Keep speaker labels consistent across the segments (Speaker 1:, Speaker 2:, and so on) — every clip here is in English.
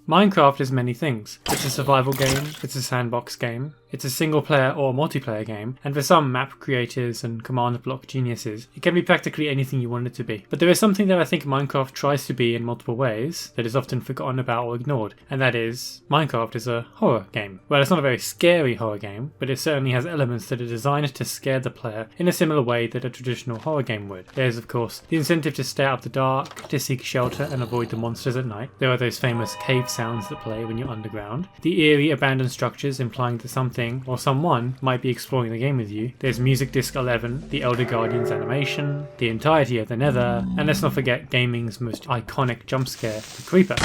Speaker 1: Minecraft is many things. It's a survival game, it's a sandbox game, it's a single player or multiplayer game, and for some map creators and command block geniuses, it can be practically anything you want it to be. But there is something that I think Minecraft tries to be in multiple ways that is often forgotten about or ignored, and that is, Minecraft is a horror game. Well, it's not a very scary horror game, but it certainly has elements that are designed to scare the player in a similar way that a traditional horror game would. There's of course the incentive to stay out of the dark, to seek shelter and avoid the monsters at night. There are those famous cave sounds that play when you're underground. The eerie abandoned structures implying that something or someone might be exploring the game with you. There's Music Disc 11, the Elder Guardian's animation, the entirety of the Nether, and let's not forget gaming's most iconic jump scare, the Creeper.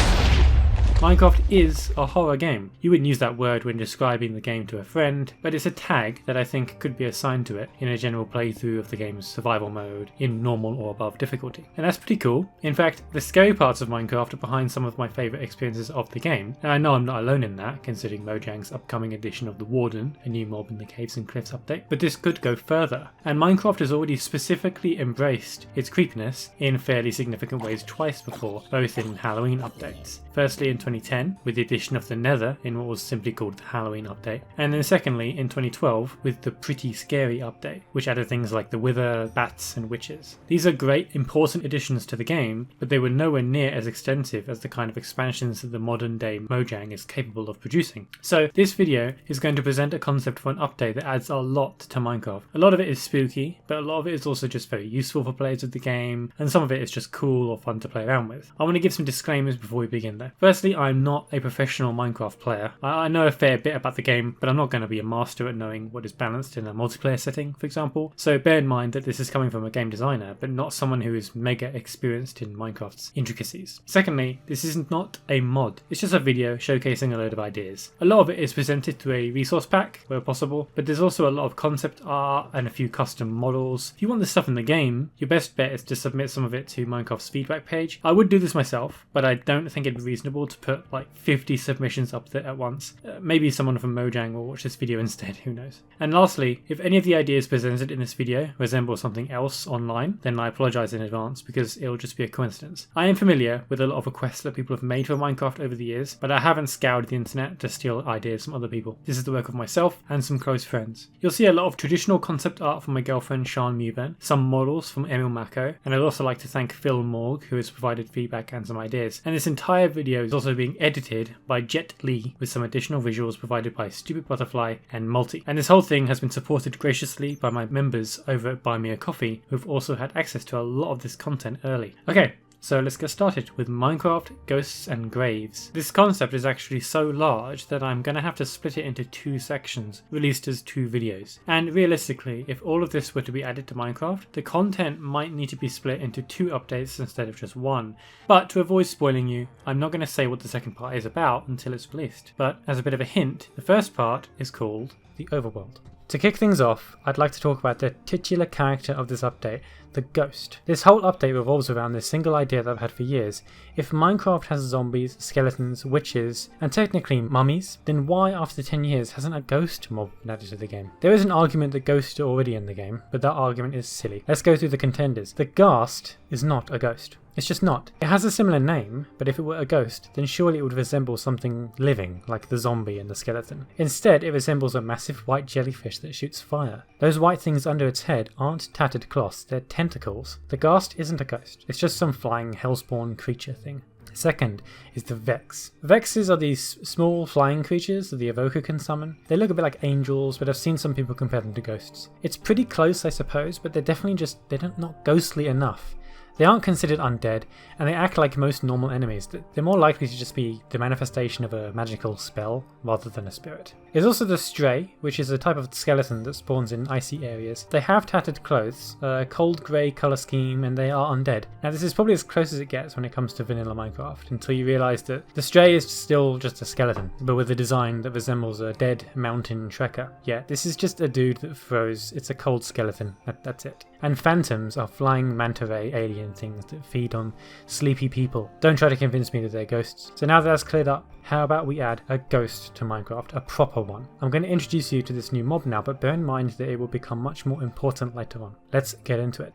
Speaker 1: Minecraft is a horror game. You wouldn't use that word when describing the game to a friend, but it's a tag that I think could be assigned to it in a general playthrough of the game's survival mode in normal or above difficulty. And that's pretty cool. In fact, the scary parts of Minecraft are behind some of my favourite experiences of the game, and I know I'm not alone in that, considering Mojang's upcoming edition of The Warden, a new mob in the Caves and Cliffs update, but this could go further. And Minecraft has already specifically embraced its creepiness in fairly significant ways twice before, both in Halloween updates. Firstly in 2010 with the addition of the Nether in what was simply called the Halloween update, and then secondly in 2012 with the Pretty Scary update, which added things like the Wither, bats and witches. These are great important additions to the game, but they were nowhere near as extensive as the kind of expansions that the modern day Mojang is capable of producing. So this video is going to present a concept for an update that adds a lot to Minecraft. A lot of it is spooky, but a lot of it is also just very useful for players of the game, and some of it is just cool or fun to play around with. I want to give some disclaimers before we begin though. Firstly, I'm not a professional Minecraft player. I know a fair bit about the game, but I'm not going to be a master at knowing what is balanced in a multiplayer setting, for example. So bear in mind that this is coming from a game designer, but not someone who is mega experienced in Minecraft's intricacies. Secondly, this is not a mod. It's just a video showcasing a load of ideas. A lot of it is presented through a resource pack, where possible, but there's also a lot of concept art and a few custom models. If you want this stuff in the game, your best bet is to submit some of it to Minecraft's feedback page. I would do this myself, but I don't think it'd be reasonable to put like 50 submissions up there at once. Maybe someone from Mojang will watch this video instead, who knows. And lastly, if any of the ideas presented in this video resemble something else online, then I apologise in advance because it'll just be a coincidence. I am familiar with a lot of requests that people have made for Minecraft over the years, but I haven't scoured the internet to steal ideas from other people. This is the work of myself and some close friends. You'll see a lot of traditional concept art from my girlfriend Sian Mewburn, some models from Emil Macko, and I'd also like to thank Morg, who has provided feedback and some ideas. And this entire video is also being edited by Jett with some additional visuals provided by StupidButterfly and YEPmultii. And this whole thing has been supported graciously by my members over at Buy Me a Coffee, who've also had access to a lot of this content early. Okay, so let's get started with Minecraft Ghosts and Graves. This concept is actually so large that I'm going to have to split it into two sections, released as two videos. And realistically, if all of this were to be added to Minecraft, the content might need to be split into two updates instead of just one. But to avoid spoiling you, I'm not going to say what the second part is about until it's released. But as a bit of a hint, the first part is called the Overworld. To kick things off, I'd like to talk about the titular character of this update, the Ghost. This whole update revolves around this single idea that I've had for years. If Minecraft has zombies, skeletons, witches, and technically mummies, then why after 10 years hasn't a ghost mob been added to the game? There is an argument that ghosts are already in the game, but that argument is silly. Let's go through the contenders. The Ghast is not a ghost. It's just not. It has a similar name, but if it were a ghost, then surely it would resemble something living, like the zombie and the skeleton. Instead, it resembles a massive white jellyfish that shoots fire. Those white things under its head aren't tattered cloths, they're tentacles. The Ghast isn't a ghost, it's just some flying hellspawn creature thing. Second is the Vex. Vexes are these small flying creatures that the evoker can summon. They look a bit like angels, but I've seen some people compare them to ghosts. It's pretty close, I suppose, but they're definitely they're not ghostly enough. They aren't considered undead, and they act like most normal enemies. They're more likely to just be the manifestation of a magical spell rather than a spirit. There's also the Stray, which is a type of skeleton that spawns in icy areas. They have tattered clothes, a cold grey colour scheme, and they are undead. Now this is probably as close as it gets when it comes to vanilla Minecraft, until you realise that the Stray is still just a skeleton, but with a design that resembles a dead mountain trekker. Yeah, this is just a dude that throws, it's a cold skeleton, that's it. And Phantoms are flying manta ray alien things that feed on sleepy people. Don't try to convince me that they're ghosts. So now that that's cleared up, how about we add a ghost to Minecraft, a proper one? I'm going to introduce you to this new mob now, but bear in mind that it will become much more important later on. Let's get into it.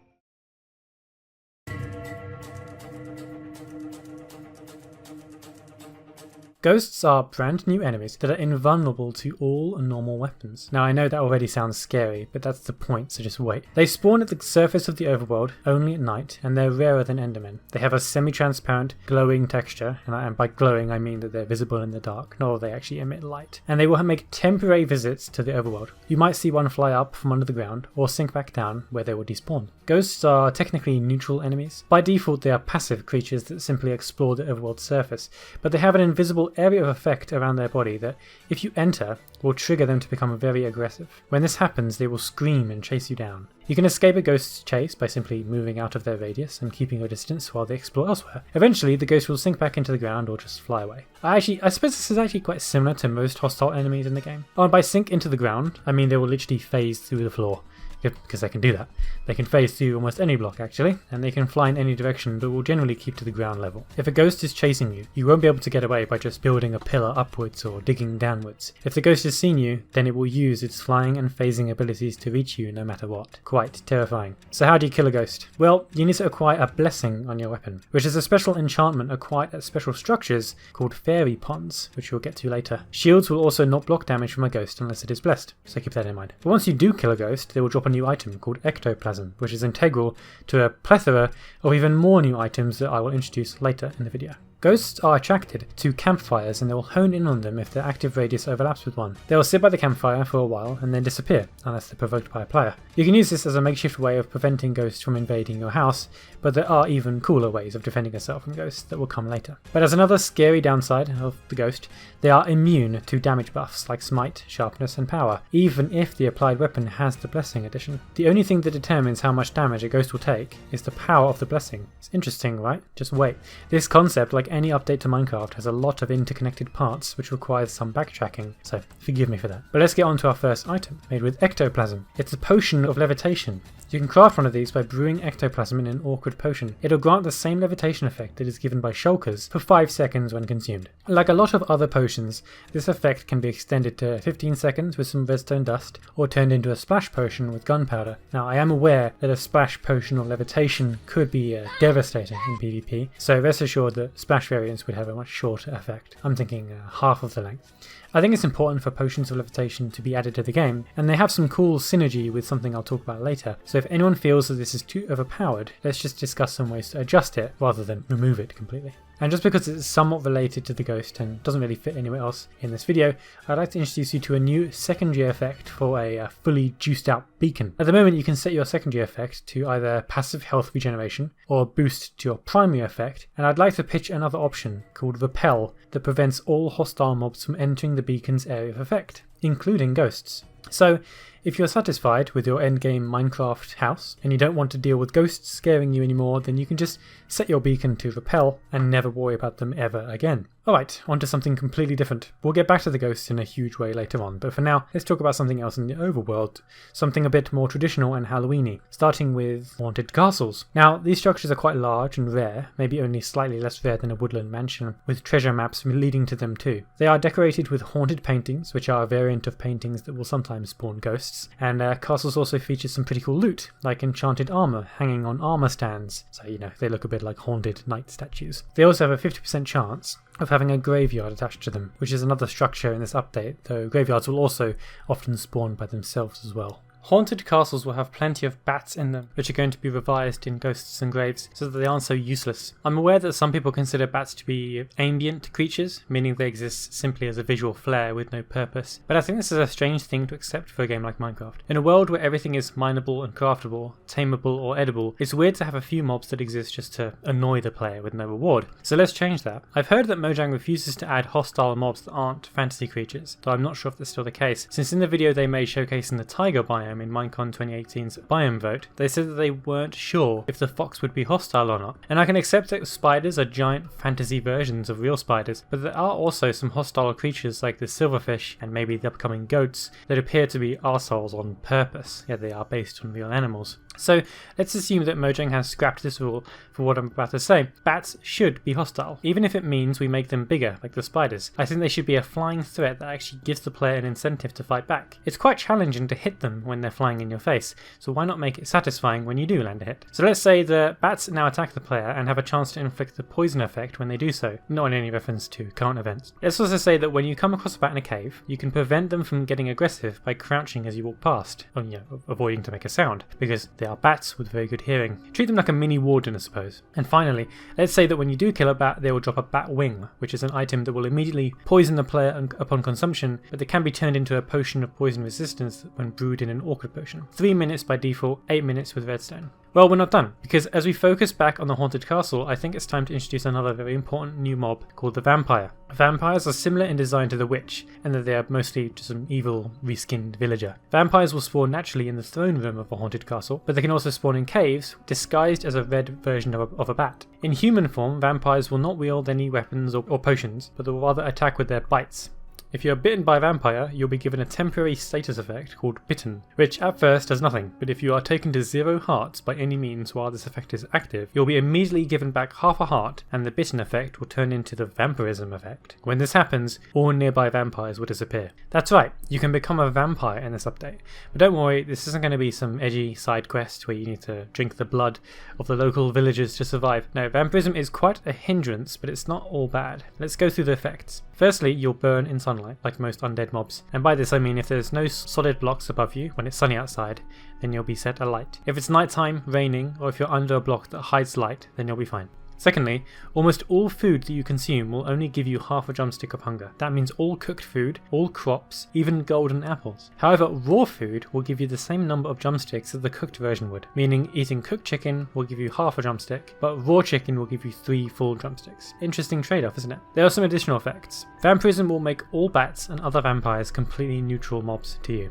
Speaker 1: Ghosts are brand new enemies that are invulnerable to all normal weapons. Now I know that already sounds scary, but that's the point, so just wait. They spawn at the surface of the overworld only at night, and they're rarer than Endermen. They have a semi-transparent, glowing texture, and by glowing I mean that they're visible in the dark, nor they actually emit light. And they will make temporary visits to the overworld. You might see one fly up from under the ground, or sink back down where they will despawn. Ghosts are technically neutral enemies. By default they are passive creatures that simply explore the overworld surface, but they have an invisible area of effect around their body that, if you enter, will trigger them to become very aggressive. When this happens, they will scream and chase you down. You can escape a ghost's chase by simply moving out of their radius and keeping your distance while they explore elsewhere. Eventually, the ghost will sink back into the ground or just fly away. I suppose this is actually quite similar to most hostile enemies in the game. Oh, and by sink into the ground, I mean they will literally phase through the floor. Because they can do that. They can phase through almost any block actually, and they can fly in any direction but will generally keep to the ground level. If a ghost is chasing you, you won't be able to get away by just building a pillar upwards or digging downwards. If the ghost has seen you, then it will use its flying and phasing abilities to reach you no matter what. Quite terrifying. So how do you kill a ghost? Well, you need to acquire a blessing on your weapon, which is a special enchantment acquired at special structures called fairy ponds, which we'll get to later. Shields will also not block damage from a ghost unless it is blessed, so keep that in mind. But once you do kill a ghost, they will drop a new item called ectoplasm, which is integral to a plethora of even more new items that I will introduce later in the video. Ghosts are attracted to campfires and they will hone in on them if their active radius overlaps with one. They will sit by the campfire for a while and then disappear, unless they're provoked by a player. You can use this as a makeshift way of preventing ghosts from invading your house, but there are even cooler ways of defending yourself from ghosts that will come later. But as another scary downside of the ghost, they are immune to damage buffs like smite, sharpness and power, even if the applied weapon has the blessing addition. The only thing that determines how much damage a ghost will take is the power of the blessing. It's interesting, right? Just wait. This concept, like any update to Minecraft, has a lot of interconnected parts which requires some backtracking, so forgive me for that. But let's get on to our first item, made with ectoplasm. It's a potion of levitation. You can craft one of these by brewing ectoplasm in an awkward potion. It'll grant the same levitation effect that is given by shulkers for 5 seconds when consumed. Like a lot of other potions, this effect can be extended to 15 seconds with some redstone dust, or turned into a splash potion with gunpowder. Now I am aware that a splash potion of levitation could be devastating in PvP, so rest assured that splash variants would have a much shorter effect. I'm thinking half of the length. I think it's important for potions of levitation to be added to the game, and they have some cool synergy with something I'll talk about later, so if anyone feels that this is too overpowered, let's just discuss some ways to adjust it rather than remove it completely. And just because it's somewhat related to the ghost and doesn't really fit anywhere else in this video, I'd like to introduce you to a new secondary effect for a fully juiced out beacon. At the moment you can set your secondary effect to either passive health regeneration or boost to your primary effect, and I'd like to pitch another option called Repel that prevents all hostile mobs from entering the beacon's area of effect, including ghosts. So if you're satisfied with your endgame Minecraft house and you don't want to deal with ghosts scaring you anymore, then you can just set your beacon to repel and never worry about them ever again. Alright, on to something completely different. We'll get back to the ghosts in a huge way later on, but for now, let's talk about something else in the overworld, something a bit more traditional and Halloweeny, starting with haunted castles. Now, these structures are quite large and rare, maybe only slightly less rare than a woodland mansion, with treasure maps leading to them too. They are decorated with haunted paintings, which are a variant of paintings that will sometimes spawn ghosts, and castles also feature some pretty cool loot, like enchanted armor hanging on armor stands, so they look a bit like haunted knight statues. They also have a 50% chance of having a graveyard attached to them, which is another structure in this update, though graveyards will also often spawn by themselves as well. Haunted castles will have plenty of bats in them, which are going to be revised in Ghosts and Graves so that they aren't so useless. I'm aware that some people consider bats to be ambient creatures, meaning they exist simply as a visual flare with no purpose, but I think this is a strange thing to accept for a game like Minecraft. In a world where everything is mineable and craftable, tameable or edible, it's weird to have a few mobs that exist just to annoy the player with no reward. So let's change that. I've heard that Mojang refuses to add hostile mobs that aren't fantasy creatures, though I'm not sure if that's still the case, since in the video they made showcasing the tiger biome in Minecon 2018's biome vote, they said that they weren't sure if the fox would be hostile or not. And I can accept that spiders are giant fantasy versions of real spiders, but there are also some hostile creatures like the silverfish and maybe the upcoming goats that appear to be arseholes on purpose, yet they are based on real animals. So let's assume that Mojang has scrapped this rule for what I'm about to say. Bats should be hostile, even if it means we make them bigger, like the spiders. I think they should be a flying threat that actually gives the player an incentive to fight back. It's quite challenging to hit them when they're flying in your face, so why not make it satisfying when you do land a hit? So let's say the bats now attack the player and have a chance to inflict the poison effect when they do so, not in any reference to current events. Let's also say that when you come across a bat in a cave, you can prevent them from getting aggressive by crouching as you walk past, or avoiding to make a sound, because they are bats with very good hearing. Treat them like a mini warden, I suppose. And finally, let's say that when you do kill a bat, they will drop a bat wing, which is an item that will immediately poison the player upon consumption, but that can be turned into a potion of poison resistance when brewed in an orchid potion. 3 minutes by default, 8 minutes with redstone. Well, we're not done, because as we focus back on the haunted castle, I think it's time to introduce another very important new mob called the vampire. Vampires are similar in design to the witch, in that they are mostly just an evil, reskinned villager. Vampires will spawn naturally in the throne room of a haunted castle, but they can also spawn in caves, disguised as a red version of a bat. In human form, vampires will not wield any weapons or potions, but they will rather attack with their bites. If you are bitten by a vampire, you'll be given a temporary status effect called Bitten, which at first does nothing, but if you are taken to 0 hearts by any means while this effect is active, you'll be immediately given back half a heart, and the Bitten effect will turn into the Vampirism effect. When this happens, all nearby vampires will disappear. That's right, you can become a vampire in this update, but don't worry, this isn't going to be some edgy side quest where you need to drink the blood of the local villagers to survive. No, vampirism is quite a hindrance, but it's not all bad. Let's go through the effects. Firstly, you'll burn in sunlight, like most undead mobs. And by this I mean if there's no solid blocks above you when it's sunny outside, then you'll be set alight. If it's nighttime, raining, or if you're under a block that hides light, then you'll be fine. Secondly, almost all food that you consume will only give you half a drumstick of hunger. That means all cooked food, all crops, even golden apples. However, raw food will give you the same number of drumsticks as the cooked version would, meaning eating cooked chicken will give you half a drumstick, but raw chicken will give you 3 full drumsticks. Interesting trade-off, isn't it? There are some additional effects. Vampirism will make all bats and other vampires completely neutral mobs to you.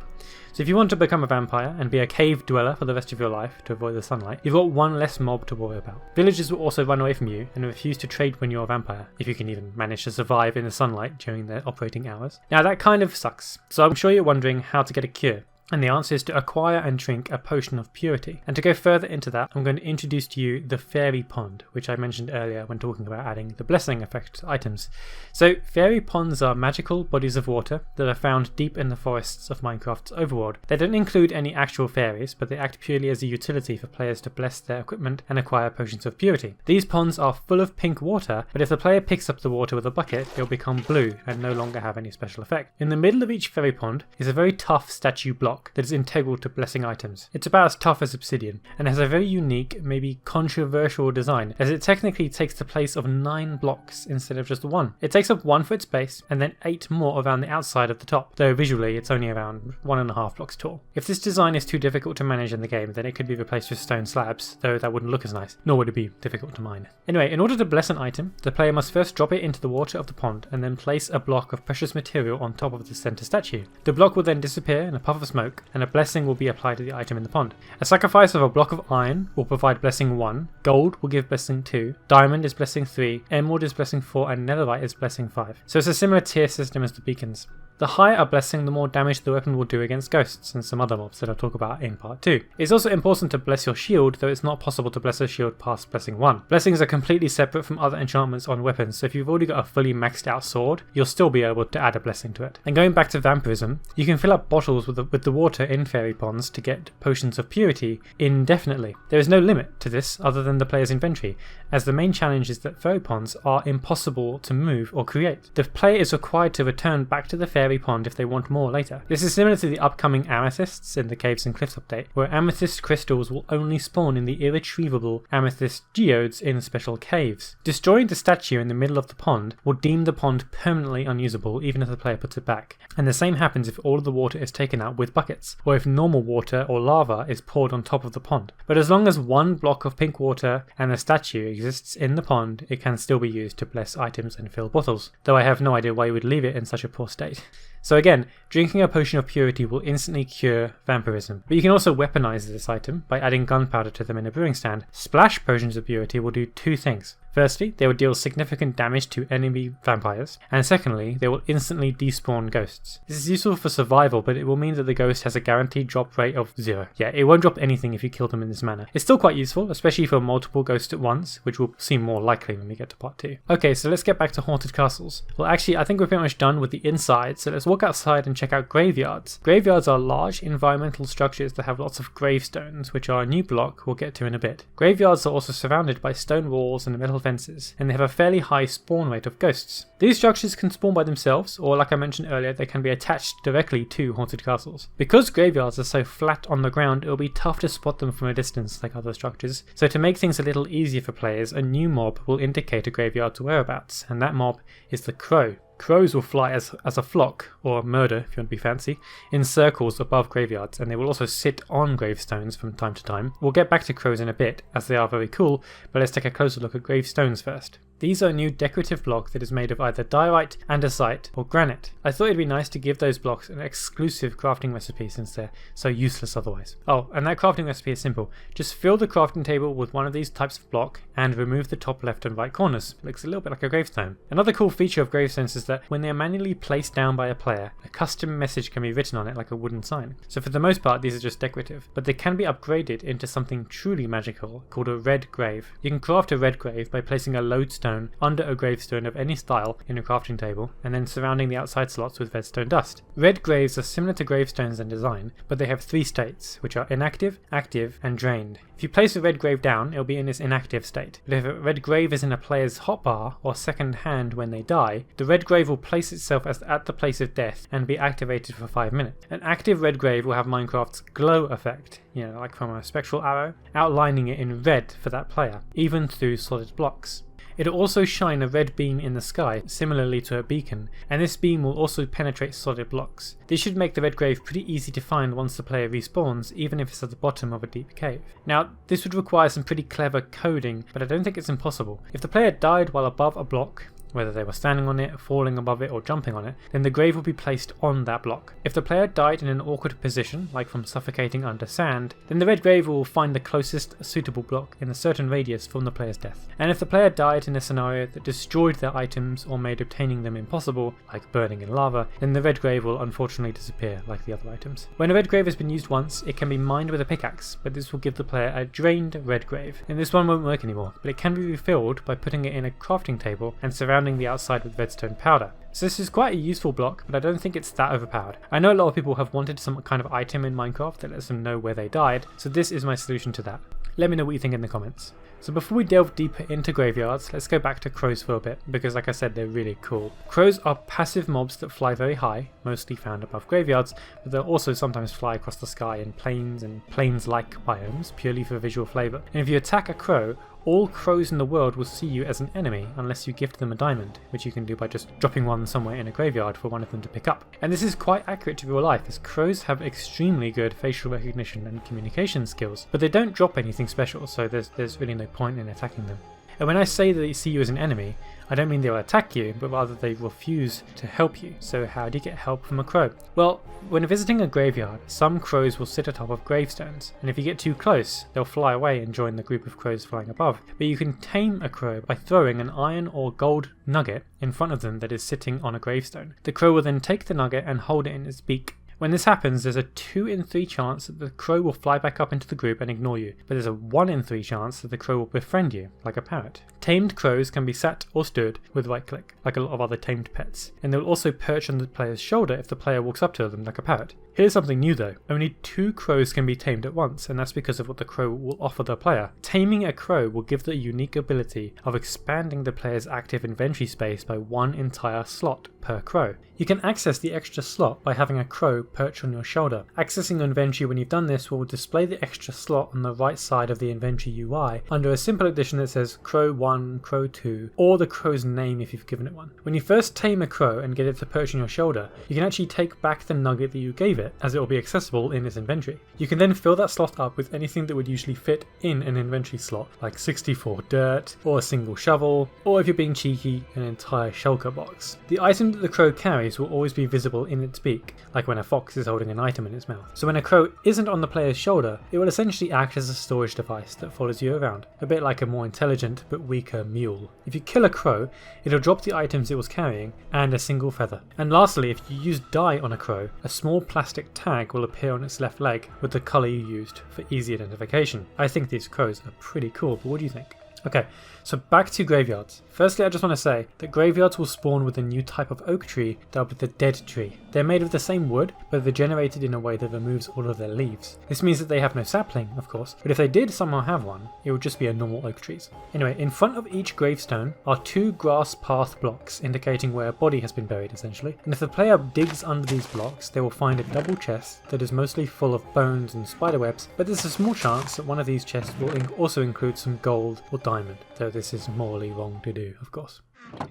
Speaker 1: So if you want to become a vampire and be a cave dweller for the rest of your life to avoid the sunlight, you've got one less mob to worry about. Villagers will also run away from you and refuse to trade when you're a vampire, if you can even manage to survive in the sunlight during their operating hours. Now that kind of sucks, so I'm sure you're wondering how to get a cure. And the answer is to acquire and drink a potion of purity. And to go further into that, I'm going to introduce to you the fairy pond, which I mentioned earlier when talking about adding the blessing effect to items. So fairy ponds are magical bodies of water that are found deep in the forests of Minecraft's Overworld. They don't include any actual fairies, but they act purely as a utility for players to bless their equipment and acquire potions of purity. These ponds are full of pink water, but if the player picks up the water with a bucket, it will become blue and no longer have any special effect. In the middle of each fairy pond is a very tough statue block that is integral to blessing items. It's about as tough as obsidian and has a very unique, maybe controversial design, as it technically takes the place of 9 blocks instead of just 1. It takes up 1 for its base and then 8 more around the outside of the top, though visually it's only around 1.5 blocks tall. If this design is too difficult to manage in the game, then it could be replaced with stone slabs, though that wouldn't look as nice, nor would it be difficult to mine. Anyway, in order to bless an item, the player must first drop it into the water of the pond and then place a block of precious material on top of the center statue. The block will then disappear in a puff of smoke, and a blessing will be applied to the item in the pond. A sacrifice of a block of iron will provide blessing 1, gold will give blessing 2, diamond is blessing 3, emerald is blessing 4, and netherite is blessing 5. So it's a similar tier system as the beacons. The higher a blessing, the more damage the weapon will do against ghosts and some other mobs that I'll talk about in part 2. It's also important to bless your shield, though it's not possible to bless a shield past blessing 1. Blessings are completely separate from other enchantments on weapons, so if you've already got a fully maxed out sword, you'll still be able to add a blessing to it. And going back to vampirism, you can fill up bottles with the water in fairy ponds to get potions of purity indefinitely. There is no limit to this other than the player's inventory, as the main challenge is that fairy ponds are impossible to move or create. The player is required to return back to the fairy pond if they want more later. This is similar to the upcoming amethysts in the Caves and Cliffs update, where amethyst crystals will only spawn in the irretrievable amethyst geodes in special caves. Destroying the statue in the middle of the pond will deem the pond permanently unusable even if the player puts it back. And the same happens if all of the water is taken out with buckets, or if normal water or lava is poured on top of the pond. But as long as 1 block of pink water and the statue exists in the pond, it can still be used to bless items and fill bottles, though I have no idea why you would leave it in such a poor state. So again, drinking a potion of purity will instantly cure vampirism, but you can also weaponize this item by adding gunpowder to them in a brewing stand. Splash potions of purity will do 2 things. Firstly, they will deal significant damage to enemy vampires, and secondly, they will instantly despawn ghosts. This is useful for survival, but it will mean that the ghost has a guaranteed drop rate of 0. Yeah, it won't drop anything if you kill them in this manner. It's still quite useful, especially for multiple ghosts at once, which will seem more likely when we get to part 2. Okay, so let's get back to haunted castles. Well, actually, I think we're pretty much done with the inside, so let's walk walk outside and check out graveyards. Graveyards are large environmental structures that have lots of gravestones, which are a new block we'll get to in a bit. Graveyards are also surrounded by stone walls and metal fences, and they have a fairly high spawn rate of ghosts. These structures can spawn by themselves, or like I mentioned earlier, they can be attached directly to haunted castles. Because graveyards are so flat on the ground, it will be tough to spot them from a distance like other structures, so to make things a little easier for players, a new mob will indicate a graveyard's whereabouts, and that mob is the crow. Crows will fly as a flock, or murder if you want to be fancy, in circles above graveyards, and they will also sit on gravestones from time to time. We'll get back to crows in a bit, as they are very cool, but let's take a closer look at gravestones first. These are a new decorative block that is made of either diorite, andesite, or granite. I thought it'd be nice to give those blocks an exclusive crafting recipe since they're so useless otherwise. Oh, and that crafting recipe is simple. Just fill the crafting table with one of these types of block and remove the top left and right corners. It looks a little bit like a gravestone. Another cool feature of gravestones is that when they are manually placed down by a player, a custom message can be written on it like a wooden sign. So for the most part, these are just decorative, but they can be upgraded into something truly magical called a red grave. You can craft a red grave by placing a lodestone under a gravestone of any style in a crafting table, and then surrounding the outside slots with redstone dust. Red graves are similar to gravestones in design, but they have 3 states, which are inactive, active, and drained. If you place a red grave down, it will be in its inactive state. But if a red grave is in a player's hotbar or second hand when they die, the red grave will place itself at the place of death and be activated for 5 minutes. An active red grave will have Minecraft's glow effect, like from a spectral arrow, outlining it in red for that player, even through solid blocks. It'll also shine a red beam in the sky, similarly to a beacon, and this beam will also penetrate solid blocks. This should make the red grave pretty easy to find once the player respawns, even if it's at the bottom of a deep cave. Now, this would require some pretty clever coding, but I don't think it's impossible. If the player died while above a block, whether they were standing on it, falling above it, or jumping on it, then the grave will be placed on that block. If the player died in an awkward position, like from suffocating under sand, then the red grave will find the closest suitable block in a certain radius from the player's death. And if the player died in a scenario that destroyed their items or made obtaining them impossible, like burning in lava, then the red grave will unfortunately disappear like the other items. When a red grave has been used once, it can be mined with a pickaxe, but this will give the player a drained red grave. And this one won't work anymore, but it can be refilled by putting it in a crafting table and surrounding the outside with redstone powder. So this is quite a useful block, but I don't think it's that overpowered. I know a lot of people have wanted some kind of item in Minecraft that lets them know where they died, so this is my solution to that. Let me know what you think in the comments. So before we delve deeper into graveyards, let's go back to crows for a bit, because like I said, they're really cool. Crows are passive mobs that fly very high, mostly found above graveyards, but they'll also sometimes fly across the sky in plains and plains-like biomes, purely for visual flavour. And if you attack a crow, all crows in the world will see you as an enemy unless you gift them a diamond, which you can do by just dropping one somewhere in a graveyard for one of them to pick up. And this is quite accurate to real life, as crows have extremely good facial recognition and communication skills, but they don't drop anything special, so there's really no point in attacking them. And when I say that they see you as an enemy, I don't mean they will attack you, but rather they refuse to help you. So how do you get help from a crow? Well, when visiting a graveyard, some crows will sit atop of gravestones, and if you get too close, they'll fly away and join the group of crows flying above. But you can tame a crow by throwing an iron or gold nugget in front of them that is sitting on a gravestone. The crow will then take the nugget and hold it in its beak. When this happens, there's a 2 in 3 chance that the crow will fly back up into the group and ignore you, but there's a 1 in 3 chance that the crow will befriend you, like a parrot. Tamed crows can be sat or stood with right click, like a lot of other tamed pets, and they will also perch on the player's shoulder if the player walks up to them like a parrot. Here's something new though, only 2 crows can be tamed at once, and that's because of what the crow will offer the player. Taming a crow will give the unique ability of expanding the player's active inventory space by 1 entire slot per crow. You can access the extra slot by having a crow perch on your shoulder. Accessing your inventory when you've done this will display the extra slot on the right side of the inventory UI under a simple addition that says crow 1, crow 2, or the crow's name if you've given it one. When you first tame a crow and get it to perch on your shoulder, you can actually take back the nugget that you gave it, as it will be accessible in its inventory. You can then fill that slot up with anything that would usually fit in an inventory slot, like 64 dirt, or a single shovel, or if you're being cheeky, an entire shulker box. The item that the crow carries will always be visible in its beak, like when a fox is holding an item in its mouth. So when a crow isn't on the player's shoulder, it will essentially act as a storage device that follows you around, a bit like a more intelligent but weaker mule. If you kill a crow, it'll drop the items it was carrying and a single feather. And lastly, if you use dye on a crow, a small plastic tag will appear on its left leg with the colour you used for easy identification. I think these crows are pretty cool, but what do you think? Okay, so back to graveyards. Firstly, I just want to say that graveyards will spawn with a new type of oak tree dubbed the dead tree. They're made of the same wood, but they're generated in a way that removes all of their leaves. This means that they have no sapling, of course, but if they did somehow have one, it would just be a normal oak tree. Anyway, in front of each gravestone are 2 grass path blocks indicating where a body has been buried essentially, and if the player digs under these blocks, they will find a double chest that is mostly full of bones and spiderwebs, but there's a small chance that one of these chests will also include some gold or diamond, though this is morally wrong to do, of course.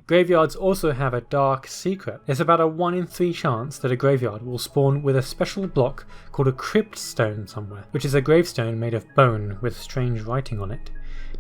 Speaker 1: Graveyards also have a dark secret. There's about a 1 in 3 chance that a graveyard will spawn with a special block called a Crypt stone somewhere, which is a gravestone made of bone with strange writing on it.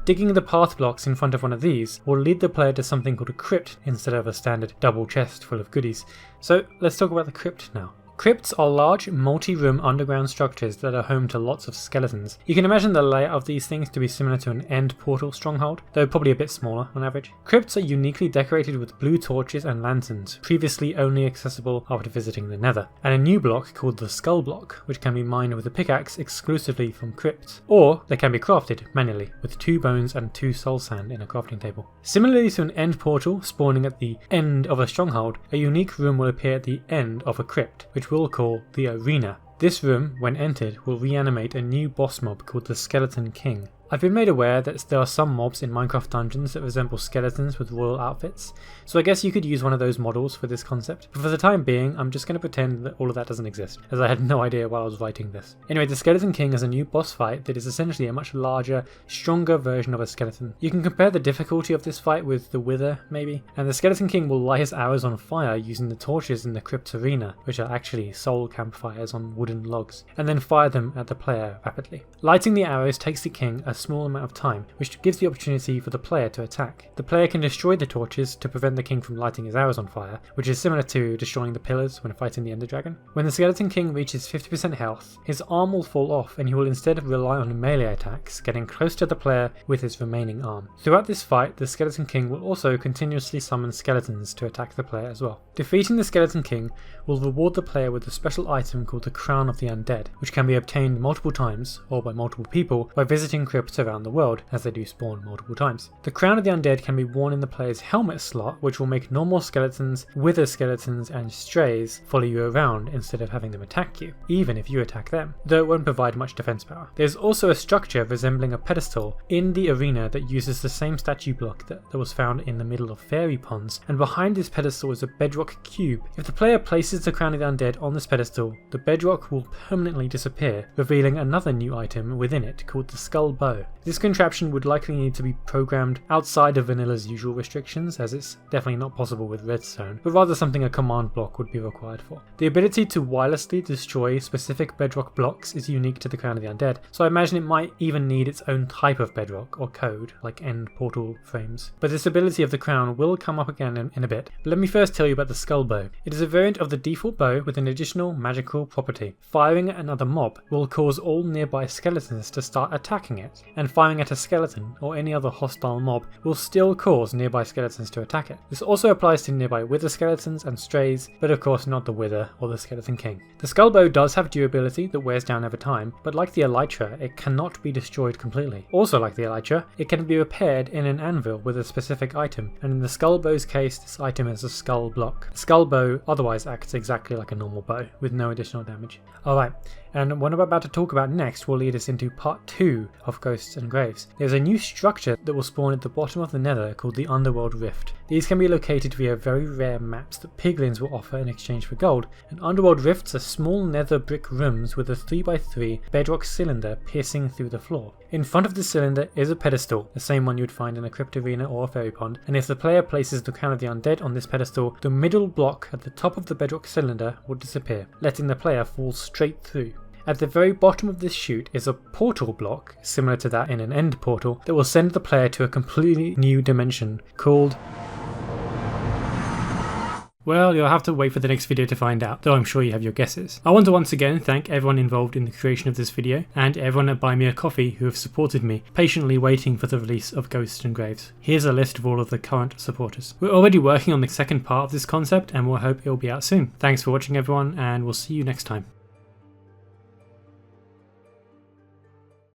Speaker 1: Digging the path blocks in front of one of these will lead the player to something called a crypt instead of a standard double chest full of goodies. So let's talk about the crypt now. Crypts are large, multi-room underground structures that are home to lots of skeletons. You can imagine the layout of these things to be similar to an end portal stronghold, though probably a bit smaller on average. Crypts are uniquely decorated with blue torches and lanterns, previously only accessible after visiting the Nether, and a new block called the Skull Block, which can be mined with a pickaxe exclusively from crypts. Or they can be crafted manually, with 2 bones and 2 soul sand in a crafting table. Similarly to an end portal spawning at the end of a stronghold, a unique room will appear at the end of a crypt, which we'll call the arena. This room, when entered, will reanimate a new boss mob called the Skeleton King. I've been made aware that there are some mobs in Minecraft dungeons that resemble skeletons with royal outfits, so I guess you could use one of those models for this concept, but for the time being I'm just going to pretend that all of that doesn't exist, as I had no idea while I was writing this. Anyway, the Skeleton King is a new boss fight that is essentially a much larger, stronger version of a skeleton. You can compare the difficulty of this fight with the Wither, maybe, and the Skeleton King will light his arrows on fire using the torches in the Crypt arena, which are actually soul campfires on wooden logs, and then fire them at the player rapidly. Lighting the arrows takes the king a small amount of time, which gives the opportunity for the player to attack. The player can destroy the torches to prevent the king from lighting his arrows on fire, which is similar to destroying the pillars when fighting the Ender Dragon. When the Skeleton King reaches 50% health, his arm will fall off and he will instead rely on melee attacks, getting close to the player with his remaining arm. Throughout this fight, the Skeleton King will also continuously summon skeletons to attack the player as well. Defeating the Skeleton King will reward the player with a special item called the Crown of the Undead, which can be obtained multiple times, or by multiple people, by visiting crypts around the world, as they do spawn multiple times. The Crown of the Undead can be worn in the player's helmet slot, which will make normal skeletons, wither skeletons and strays follow you around instead of having them attack you, even if you attack them, though it won't provide much defense power. There's also a structure resembling a pedestal in the arena that uses the same statue block that was found in the middle of fairy ponds, and behind this pedestal is a bedrock cube. If the player places the Crown of the Undead on this pedestal, the bedrock will permanently disappear, revealing another new item within it called the Skull Bow. This contraption would likely need to be programmed outside of Vanilla's usual restrictions, as it's definitely not possible with Redstone, but rather something a command block would be required for. The ability to wirelessly destroy specific bedrock blocks is unique to the Crown of the Undead, so I imagine it might even need its own type of bedrock or code, like end portal frames. But this ability of the crown will come up again in a bit. But let me first tell you about the Skull Bow. It is a variant of the default bow with an additional magical property. Firing at another mob will cause all nearby skeletons to start attacking it, and firing at a skeleton or any other hostile mob will still cause nearby skeletons to attack it. This also applies to nearby wither skeletons and strays, but of course not the Wither or the Skeleton King. The Skull Bow does have durability that wears down over time, but like the Elytra, it cannot be destroyed completely. Also like the Elytra, it can be repaired in an anvil with a specific item, and in the Skull Bow's case, this item is a skull block. The Skull Bow otherwise acts exactly like a normal bow, with no additional damage. Alright, and what I'm about to talk about next will lead us into part 2 of Ghosts and Graves. There's a new structure that will spawn at the bottom of the Nether called the Underworld Rift. These can be located via very rare maps that piglins will offer in exchange for gold, and Underworld Rifts are small nether brick rooms with a 3x3 bedrock cylinder piercing through the floor. In front of the cylinder is a pedestal, the same one you'd find in a crypt arena or a fairy pond, and if the player places the Crown of the Undead on this pedestal, the middle block at the top of the bedrock cylinder will disappear, letting the player fall straight through. At the very bottom of this chute is a portal block, similar to that in an end portal, that will send the player to a completely new dimension called... Well, you'll have to wait for the next video to find out, though I'm sure you have your guesses. I want to once again thank everyone involved in the creation of this video, and everyone at Buy Me a Coffee who have supported me, patiently waiting for the release of Ghosts and Graves. Here's a list of all of the current supporters. We're already working on the second part of this concept, and we'll hope it'll be out soon. Thanks for watching everyone, and we'll see you next time.